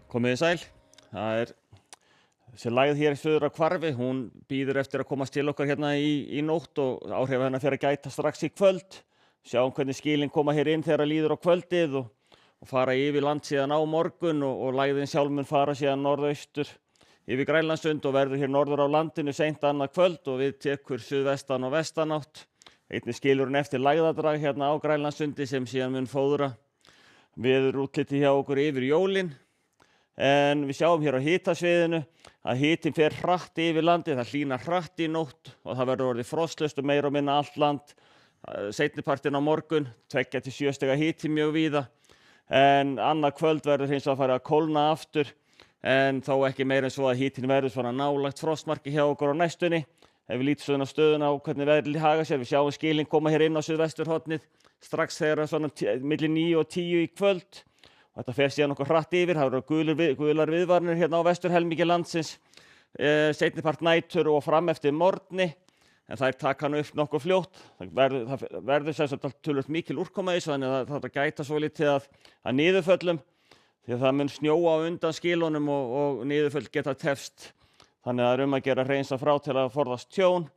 Komið þið sæl. Það er þessi lægð hér suður af Hvarfi, hún bíður eftir að komast til okkar hérna í nótt og áhrif hennar fer að gæta strax í kvöld. Sjáum hvernig skilin koma hér inn þegar líður á kvöldið og fara yfir land síðan á morgun og lægðin sjálf mun fara síðan norðaustur yfir Grænlandssund og verður hér norður á landinu seint annað kvöld og við tekur suðvestan og vestanátt. Einnig skilur hún eftir lægðadrag hérna á Grænlandssundi sem síðan mun fóðra veðurútlitið hjá okkur yfir jólin. En við sjáum hér á hitasviðinu að hitinn fer hratt yfir landið, það hlýnar hratt í nótt og það verður orðið frostlaust og meira og minna allt land. Seinnipartinn á morgun, 2 til 7 stiga hiti mjög víða. En annað kvöld verður hins vegar að fara að kólna aftur, en þó ekki meira en svo að hitinn verður svona nálægt frostmarki hjá okkur á næstunni. Ef við lítum svona stöðuna á hvernig veðrið hagar sér, við sjáum skilin koma hér inn á suðvesturhornið strax þegar svona milli 9 og 10 í kvöld. Og þetta fer síðan okkur hratt yfir, það eru gular viðvaranir hérna á vesturhelmingi landsins, seinnipart nætur og fram eftir morgni, en þær taka nú upp nokkuð fljótt. Það verður sem sagt töluvert mikil úrkoma í þessu, þannig að það gæta svolítið að niðurföllum, því að það mun snjóa á undan skilunum og niðurföll geta tefst. Þannig að það er að gera að hreinsa frá til að forðast tjón.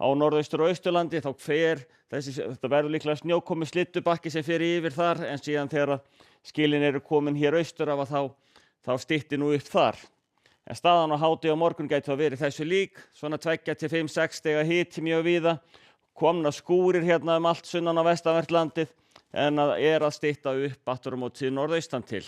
Á norðaustur og austurlandi þá þetta verður líklega snjókomi slittubakki sem fer yfir þar, en síðan þegar skilin eru komin hér austur af þá styttir nú upp þar. En staðan á hádegi á morgun gæti þá verið þessu lík, svona 2 til 5-6 stiga hiti mjög víða, komna skúrir hérna allt sunnan á vestanvert landið, en að stytta upp aftur á móti norðaustan til.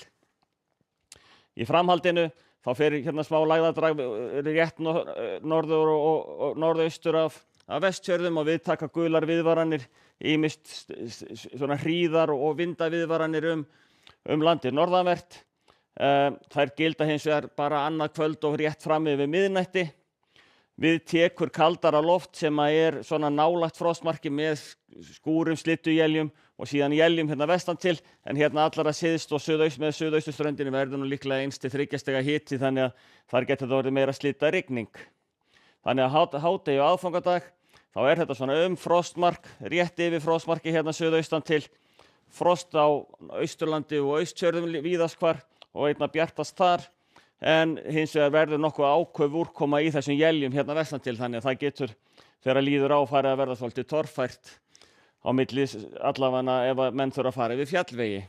Í framhaldinu þá fer hérna smá lægðadrag rétt norður og norðaustur af Vestfjörðum og við taka gular viðvaranir, ýmist svona hríðar og vindaviðvaranir landið norðanvert. Þær gilda hins vegar bara annað kvöld og rétt fram yfir miðnætti. Við tekur kaldara loft sem er svona nálægt frostmarki með skúrum, slittuéljum og síðan éljum hérna vestan til, en hérna allara syðst og með suðausturströndinni verður nú líklega 1 til 3 stiga hiti, þannig að þar getur það orðið meira slita rigning. Þannig að hádegi og aðfangadag þá er þetta svona frostmark, rétt yfir frostmarki hérna suðaustan til, frost á Austurlandi og Austfjörðum víðast hvar og einna bjartast þar, en hins vegar verður nokkuð áköf úrkoma í þessum éljum hérna vestan til, þannig að það getur þegar líður á farið að verða svolítið torfært á milli allavega ef að menn þurfa að fara yfir fjallvegi.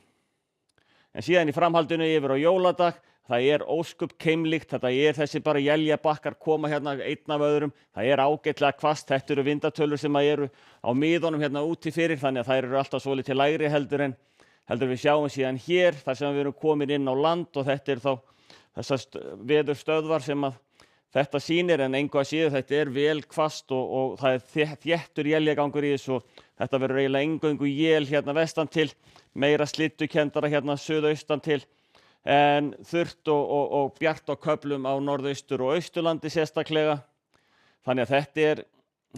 En síðan í framhaldinu yfir á jóladag, það er ósköp keimlíkt, þetta þessi bara éljabakkar koma hérna einn af öðrum, það ágætlega hvasst, þetta eru vindatölur sem eru á miðunum hérna úti fyrir, þannig að þær eru alltaf svolítið lægri heldur við sjáum síðan hér, þar sem við erum komin inn á land og þetta þá þessar veðurstöðvar sem að þetta sýnir, en engu að síður þetta vel hvasst og það þéttur éljagangur í þessu og þetta verður eiginlega eingöngu él hérna vestan til, meira slittukendara hérna suðaustan til, en þurrt og bjart á köflum á norðaustur og austurlandi sérstaklega. Þannig að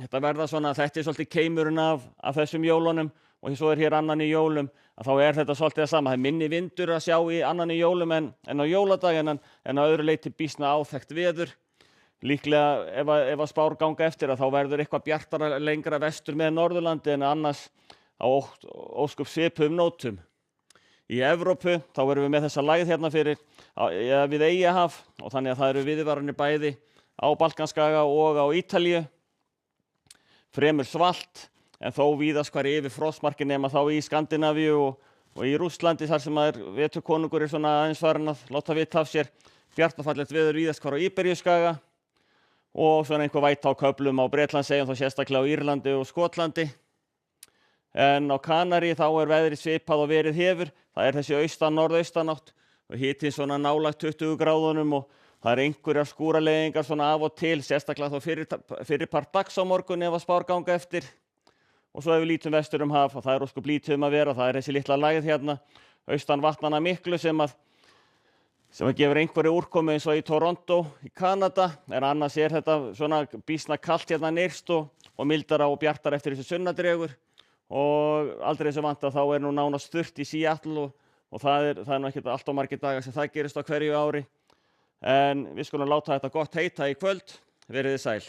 þetta verða svona, þetta svolítið keimurinn af þessum jólunum og svo hér annan í jólum, að þá þetta svolítið það sama. Það minni vindur að sjá í annan í jólum en á jóladag, en að öðru leyti býsna áþekkt veður. Líklega ef að spár ganga eftir þá verður eitthvað bjartara lengra vestur með Norðurlandi en annars á ósköp svipuðum nótum. Í Evrópu þá erum við með þessa lægð hérna við Eyjahaf og þannig að það eru viðvaranir bæði á Balkanskaga og á Ítalíu. Fremur svalt, en þó víðast hvar yfir frostmarki nema þá í Skandinavíu og í Rússlandi þar sem veturkonungur svona aðeins farin að láta vita af sér. Bjart og fallegt veður víðast hvar á Íberíuskaga og svona einhver væta á köflum á Bretlandseyjum, þá sérstaklega á Írlandi og Skotlandi. En á Kanarí þá veðrið svipað og verið hefur. Það þessi austan-norðaustanátt og hitinn svona nálægt 20 gráðunum og það einhverjar skúraleiðingar svona af og til, sérstaklega þá fyrirpart dags á morgun ef að spár ganga eftir. Og svo ef við lítum vestur haf og það ósköp lítið að vera, það þessi litla lægð hérna, austan vatnanna miklu sem að gefur einhverju úrkomu eins og í Toronto í Kanada, en annars þetta svona býsna kalt hérna nyrst og mildara og bjartara eftir þessu sunnadregur. Og aldrei eins og vant að þá nú nánast þurrt í Seattle og það nú ekkert allt of margir dagar sem það gerist á hverju ári. En við skulum láta þetta gott heita í kvöld. Verið þið sæl.